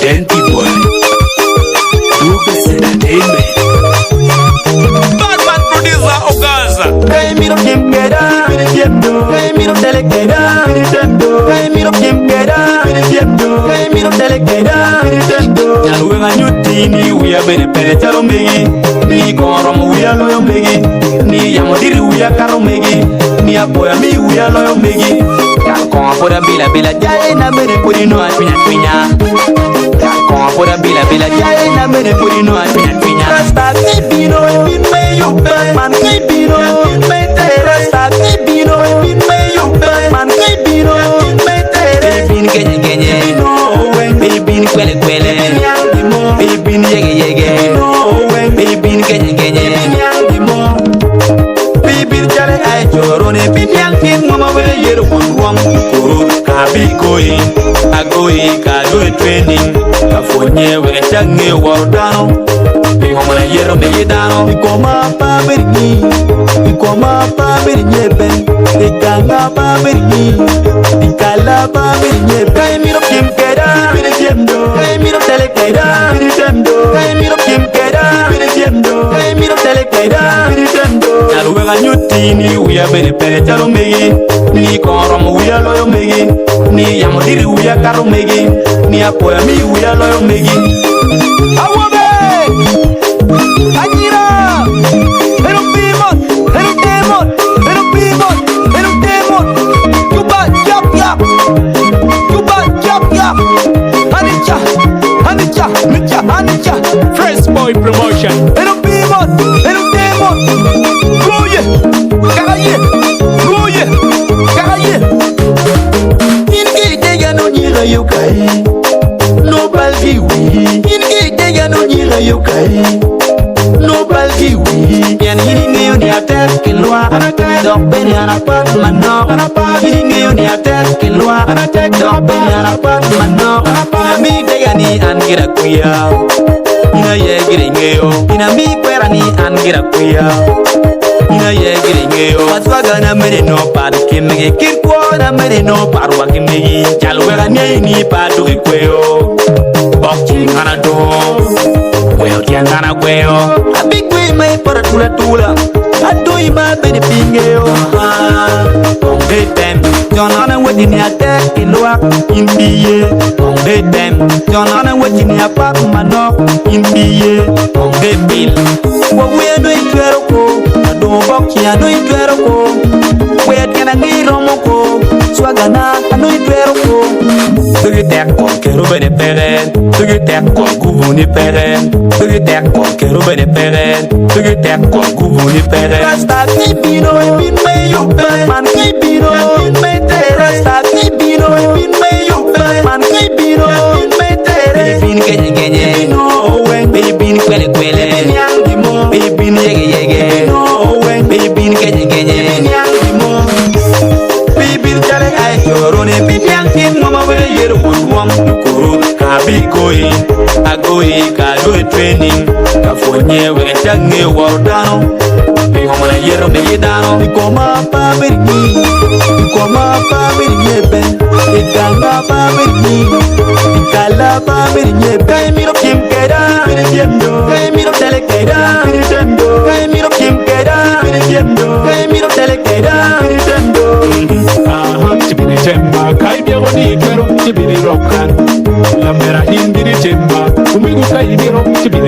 Denti boy, Lucas Entertainment. Batman producer Ogaza. Kay miro kim geda, kay miro tele geda, kay miro kim geda, kay miro tele geda. Nyaluwe nganyuti ni uya bene pere chalo megi, ni korom uya loyo megi, ni yamodiri uya karo megi, ni apoya mi uya loyo megi. Kalkon apoda bila bila jai na bene puri no atwinya twinya. Kalkon apoda bila bila jai na bene puri no atwinya twinya. Rasta kibino, bin me you man kibino, me tere. Rasta kibino, bin me you man kibino, me tere. Bin genye genye, bin kwele kwele, bin yege yege, bin genye genye, bin chale ay chorone, bin yang tin mama wele yero wong kuru kabi koi, agoi kado training, kafonye wele change wardano. Mama yero me dano, ikoma pa berni, ikoma pa bernyebe, ikanga pa berni, ikala pa bernyebe. Kay miro kim keda, kay miro tele keda, kay miro kim keda, kay miro tele keda. Nyaluwe nganyuti ni uya bene pere chalo megi, ni korom uya loyo megi, ni yamodiri uya karo megi, ni apoya mi uya loyo megi. Awobe! Akira! Era un demon! Era un demon! Era un demon! Era un demon! Yuba, yap, yap! Yuba, yap, yap! Hanicha! Hanicha! Hanicha! Hanicha! Fresh Boy Promotion. Era un demon! Era un demon! Fluye! Cagaye! Fluye! Cagaye! Ingi dega no nyira yukai no balgi wi. Ingi dega no nyira yukai no balgi wi. Yan hini ni atek kilwa anatek dok ben anapat manok anapat hini ni atek kilwa anatek dok ben anapat manok anapat mi dega ni angira kuya ina ye giringeyo ina mi kwera ni angira kuya ina ye giringeyo atwaga na mere no padu kimege kirko na mere no parwa kimege chalwega ni padu kweyo bokchi ngana do kweo tiangana kweo abigwe mai para tula tula adoi ma bene pingeyo on dem jonana wedi ni atek ilwa imbiye on dem jonana wedi ni apak manok imbiye on bil wo we no itwero ko ado bokchi ado itwero ko we kana ngiro moko swagana ado itwero ko tugi tek ko kero bene peren tugi tek ko guvuni peren tugi tek ko kero bene peren tugi tek ko guvuni peren. Rasta kibino bin me you man kibino bin me tere. Rasta kibino bin me you man kibino bin me tere. Bin genye genye no when bin kwele kwele bin yege yege no when bin genye genye bin chale ay chorone bin yang tin mama wele yero wong kuru kabi koi agoi kado training kafonye wele change wardano. Mama yero me dano, ikoma pa berni, ikoma pa bernyebe, ikanga pa berni, ikala pa bernyebe. Kay miro kim keda, kay miro tele keda, kay miro kim keda, kay miro tele keda. Chibini chemba, kai biego ni twero, chibini rokan. La mera indiri chemba, umigu kai biro, chibini